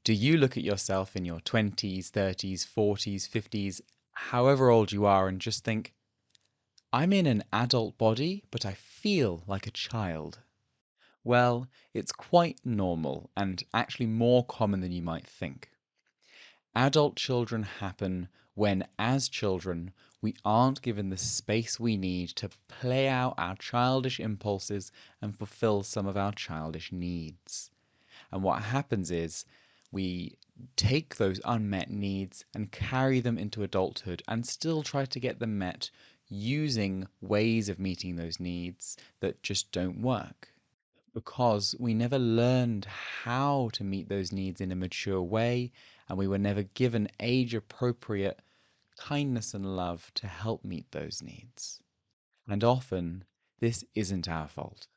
Do you look at yourself in your 20s, 30s, 40s, 50s, however old you are, and just think, I'm in an adult body, but I feel like a child? Well, it's quite normal and actually more common than you might think. Adult children happen when, as children, we aren't given the space we need to play out our childish impulses and fulfill some of our childish needs. And what happens is we take those unmet needs and carry them into adulthood and still try to get them met using ways of meeting those needs that just don't work. Because we never learned how to meet those needs in a mature way, and we were never given age appropriate kindness and love to help meet those needs. And often, this isn't our fault.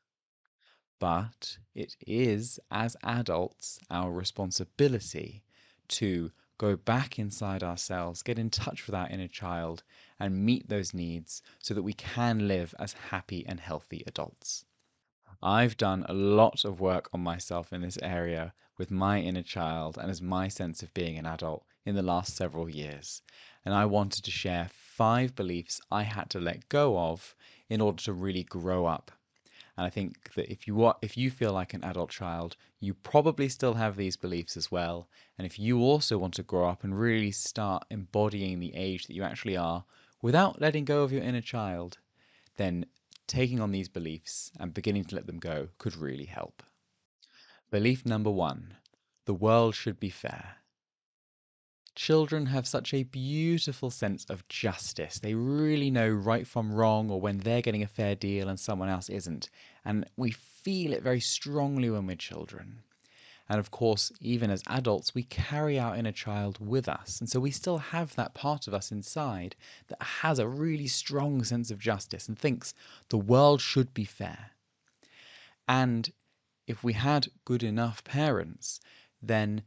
But it is, as adults, our responsibility to go back inside ourselves, get in touch with our inner child, and meet those needs so that we can live as happy and healthy adults. I've done a lot of work on myself in this area with my inner child and as my sense of being an adult in the last several years. And I wanted to share 5 beliefs I had to let go of in order to really grow up. And I think that if you feel like an adult child, you probably still have these beliefs as well. And if you also want to grow up and really start embodying the age that you actually are without letting go of your inner child, then taking on these beliefs and beginning to let them go could really help. Belief number 1: the world should be fair. Children have such a beautiful sense of justice. They really know right from wrong, or when they're getting a fair deal and someone else isn't. And we feel it very strongly when we're children. And of course, even as adults, we carry our inner child with us. And so we still have that part of us inside that has a really strong sense of justice and thinks the world should be fair. And if we had good enough parents, then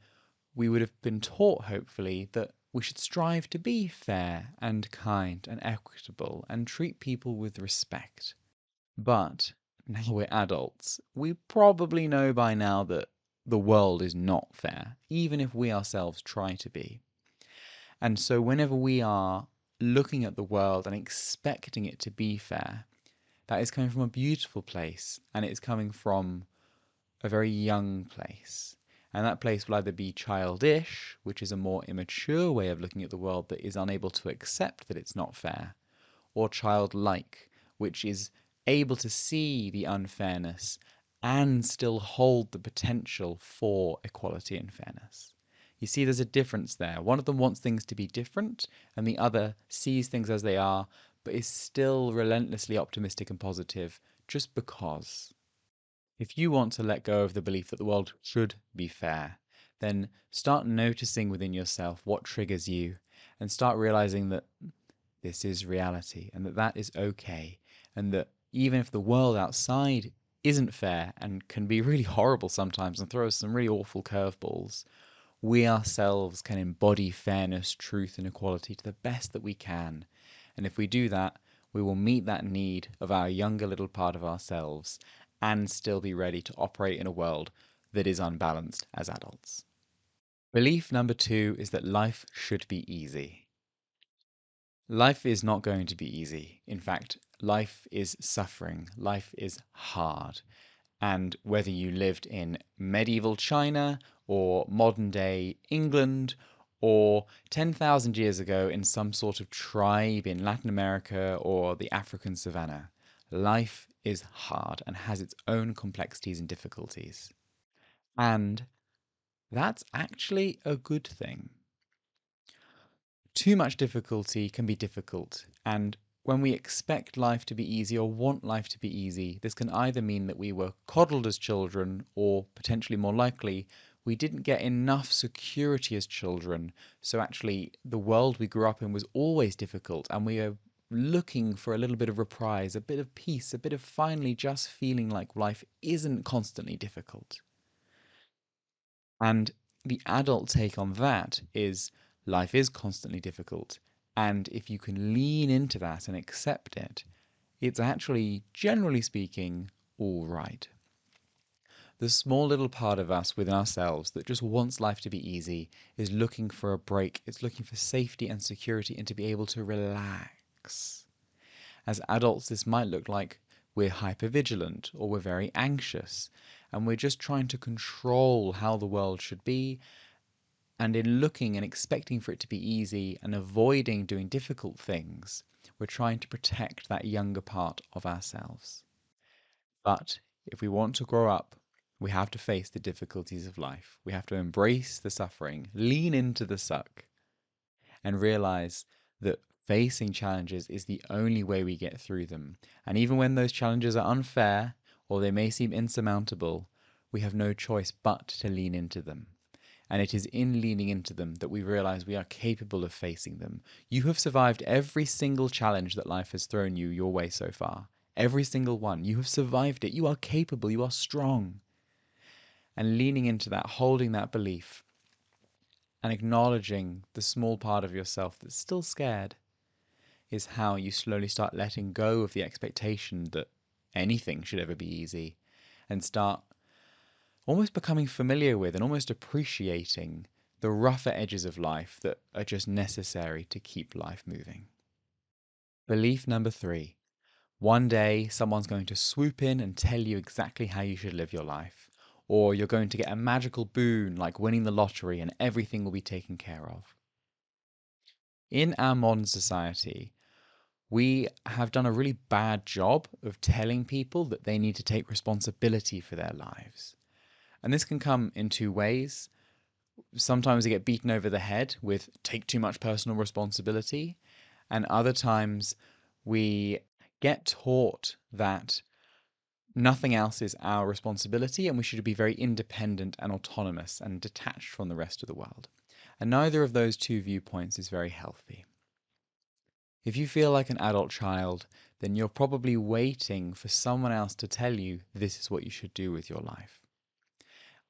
we would have been taught, hopefully, that we should strive to be fair and kind and equitable and treat people with respect. But now we're adults, we probably know by now that the world is not fair, even if we ourselves try to be. And so whenever we are looking at the world and expecting it to be fair, that is coming from a beautiful place, and it is coming from a very young place. And that place will either be childish, which is a more immature way of looking at the world that is unable to accept that it's not fair, or childlike, which is able to see the unfairness and still hold the potential for equality and fairness. You see, there's a difference there. One of them wants things to be different, and the other sees things as they are, but is still relentlessly optimistic and positive just because. If you want to let go of the belief that the world should be fair, then start noticing within yourself what triggers you and start realizing that this is reality and that that is okay. And that even if the world outside isn't fair and can be really horrible sometimes and throw us some really awful curveballs, we ourselves can embody fairness, truth, and equality to the best that we can. And if we do that, we will meet that need of our younger little part of ourselves and still be ready to operate in a world that is unbalanced as adults. Belief number 2 is that life should be easy. Life is not going to be easy. In fact, life is suffering. Life is hard. And whether you lived in medieval China or modern day England or 10,000 years ago in some sort of tribe in Latin America or the African savannah, life is hard and has its own complexities and difficulties. And that's actually a good thing. Too much difficulty can be difficult, and when we expect life to be easy or want life to be easy, this can either mean that we were coddled as children, or potentially more likely, we didn't get enough security as children. So actually, the world we grew up in was always difficult, and we are looking for a little bit of reprise, a bit of peace, a bit of finally just feeling like life isn't constantly difficult. And the adult take on that is life is constantly difficult. And if you can lean into that and accept it, it's actually, generally speaking, all right. The small little part of us within ourselves that just wants life to be easy is looking for a break. It's looking for safety and security and to be able to relax. As adults, this might look like we're hypervigilant or we're very anxious and we're just trying to control how the world should be. And in looking and expecting for it to be easy and avoiding doing difficult things, we're trying to protect that younger part of ourselves. But if we want to grow up, we have to face the difficulties of life. We have to embrace the suffering, lean into the suck, and realize that facing challenges is the only way we get through them. And even when those challenges are unfair or they may seem insurmountable, we have no choice but to lean into them. And it is in leaning into them that we realize we are capable of facing them. You have survived every single challenge that life has thrown you your way so far. Every single one. You have survived it. You are capable. You are strong. And leaning into that, holding that belief, and acknowledging the small part of yourself that's still scared is how you slowly start letting go of the expectation that anything should ever be easy and start almost becoming familiar with and almost appreciating the rougher edges of life that are just necessary to keep life moving. Belief number 3. One day, someone's going to swoop in and tell you exactly how you should live your life. Or you're going to get a magical boon like winning the lottery and everything will be taken care of. In our modern society, we have done a really bad job of telling people that they need to take responsibility for their lives. And this can come in two ways. Sometimes they get beaten over the head with take too much personal responsibility. And other times we get taught that nothing else is our responsibility and we should be very independent and autonomous and detached from the rest of the world. And neither of those two viewpoints is very healthy. If you feel like an adult child, then you're probably waiting for someone else to tell you this is what you should do with your life.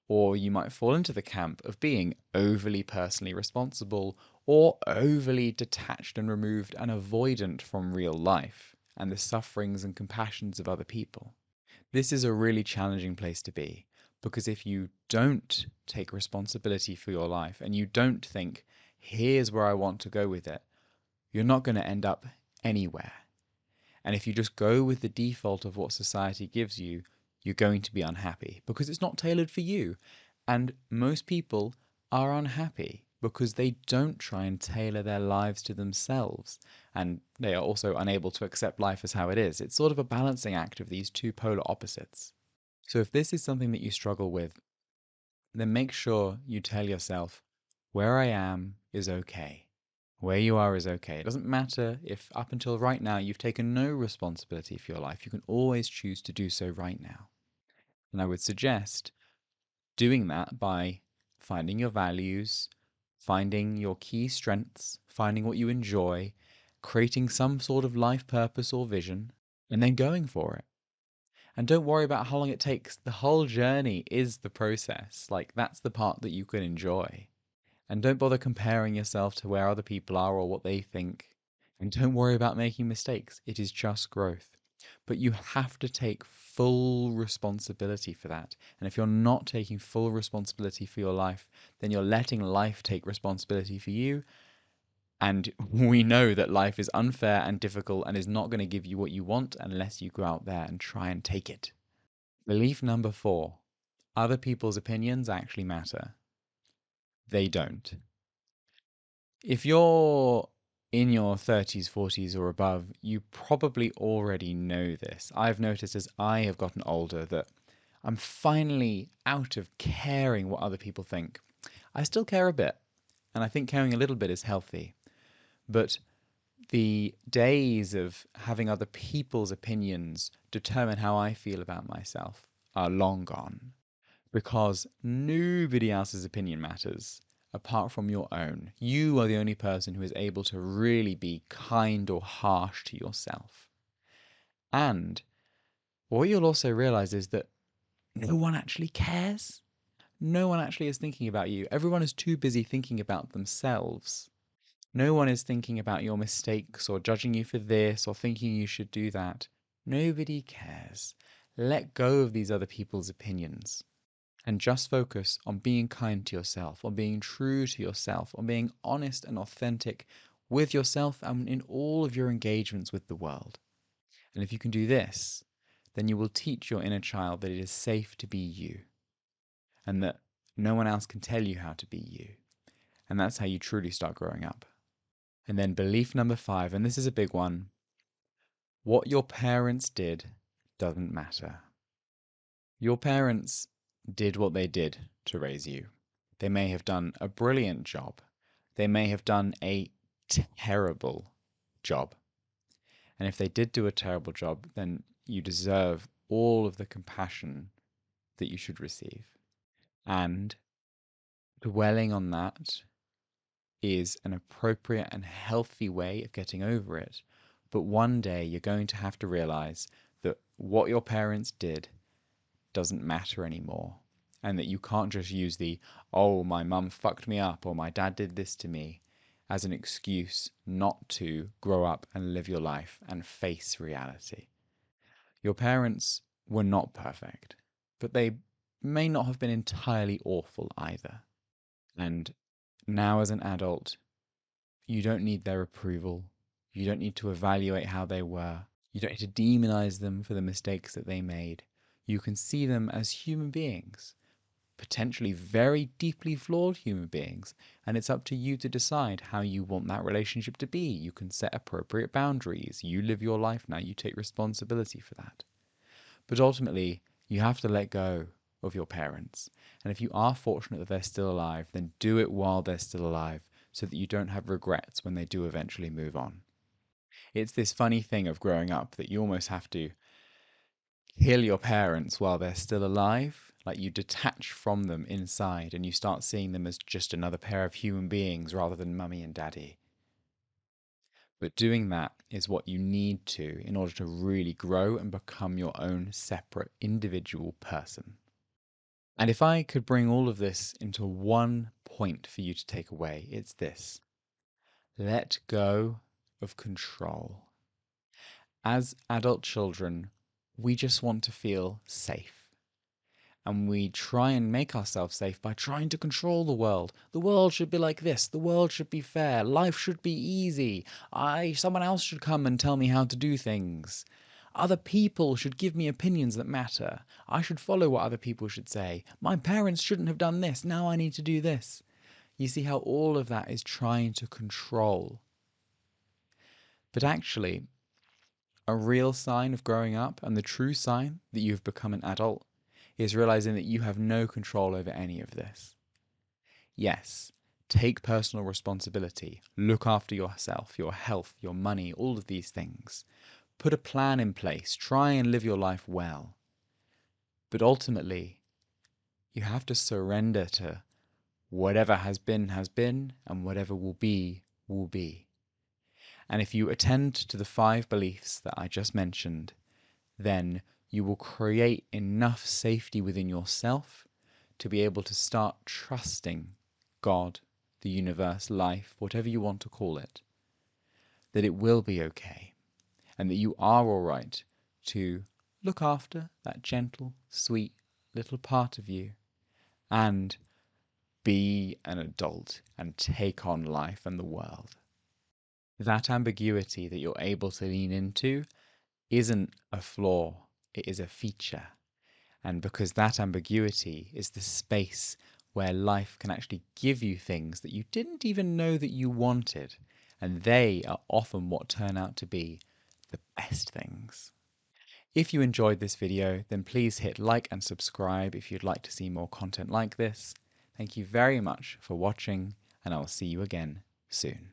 Or you might fall into the camp of being overly personally responsible or overly detached and removed and avoidant from real life and the sufferings and compassions of other people. This is a really challenging place to be because if you don't take responsibility for your life and you don't think, here's where I want to go with it, you're not going to end up anywhere. And if you just go with the default of what society gives you, you're going to be unhappy because it's not tailored for you. And most people are unhappy because they don't try and tailor their lives to themselves. And they are also unable to accept life as how it is. It's sort of a balancing act of these two polar opposites. So if this is something that you struggle with, then make sure you tell yourself, where I am is okay. Where you are is okay. It doesn't matter if up until right now you've taken no responsibility for your life. You can always choose to do so right now. And I would suggest doing that by finding your values, finding your key strengths, finding what you enjoy, creating some sort of life purpose or vision, and then going for it. And don't worry about how long it takes. The whole journey is the process. Like, that's the part that you can enjoy. And don't bother comparing yourself to where other people are or what they think. And don't worry about making mistakes. It is just growth. But you have to take full responsibility for that. And if you're not taking full responsibility for your life, then you're letting life take responsibility for you. And we know that life is unfair and difficult and is not going to give you what you want unless you go out there and try and take it. Belief number 4. Other people's opinions actually matter. They don't. If you're in your 30s, 40s, or above, you probably already know this. I've noticed as I have gotten older that I'm finally out of caring what other people think. I still care a bit, and I think caring a little bit is healthy. But the days of having other people's opinions determine how I feel about myself are long gone because nobody else's opinion matters apart from your own. You are the only person who is able to really be kind or harsh to yourself. And what you'll also realize is that no one actually cares. No one actually is thinking about you. Everyone is too busy thinking about themselves. No one is thinking about your mistakes or judging you for this or thinking you should do that. Nobody cares. Let go of these other people's opinions. and just focus on being kind to yourself, on being true to yourself, on being honest and authentic with yourself and in all of your engagements with the world. And if you can do this, then you will teach your inner child that it is safe to be you and that no one else can tell you how to be you. And that's how you truly start growing up. And then belief number 5, and this is a big one: what your parents did doesn't matter. Your parents did what they did to raise you. They may have done a brilliant job. They may have done a terrible job. And if they did do a terrible job, then you deserve all of the compassion that you should receive. And dwelling on that is an appropriate and healthy way of getting over it. But one day you're going to have to realize that what your parents did doesn't matter anymore. And that you can't just use the, oh, my mum fucked me up or my dad did this to me as an excuse not to grow up and live your life and face reality. Your parents were not perfect, but they may not have been entirely awful either. And now as an adult, you don't need their approval. You don't need to evaluate how they were. You don't need to demonize them for the mistakes that they made. You can see them as human beings, potentially very deeply flawed human beings, and it's up to you to decide how you want that relationship to be. You can set appropriate boundaries. You live your life now. You take responsibility for that. But ultimately, you have to let go of your parents. And if you are fortunate that they're still alive, then do it while they're still alive so that you don't have regrets when they do eventually move on. It's this funny thing of growing up that you almost have to kill your parents while they're still alive. Like you detach from them inside and you start seeing them as just another pair of human beings rather than mummy and daddy. But doing that is what you need to in order to really grow and become your own separate individual person. And if I could bring all of this into one point for you to take away, it's this: let go of control. As adult children, we just want to feel safe. And we try and make ourselves safe by trying to control the world. The world should be like this. The world should be fair. Life should be easy. Someone else should come and tell me how to do things. Other people should give me opinions that matter. I should follow what other people should say. My parents shouldn't have done this. Now I need to do this. You see how all of that is trying to control. But actually, a real sign of growing up and the true sign that you've become an adult is realizing that you have no control over any of this. Yes, take personal responsibility. Look after yourself, your health, your money, all of these things. Put a plan in place. Try and live your life well. But ultimately, you have to surrender to whatever has been, and whatever will be, will be. And if you attend to the 5 beliefs that I just mentioned, then you will create enough safety within yourself to be able to start trusting God, the universe, life, whatever you want to call it, that it will be okay and that you are all right to look after that gentle, sweet little part of you and be an adult and take on life and the world. That ambiguity that you're able to lean into isn't a flaw, it is a feature. And because that ambiguity is the space where life can actually give you things that you didn't even know that you wanted. And they are often what turn out to be the best things. If you enjoyed this video, then please hit like and subscribe if you'd like to see more content like this. Thank you very much for watching, and I will see you again soon.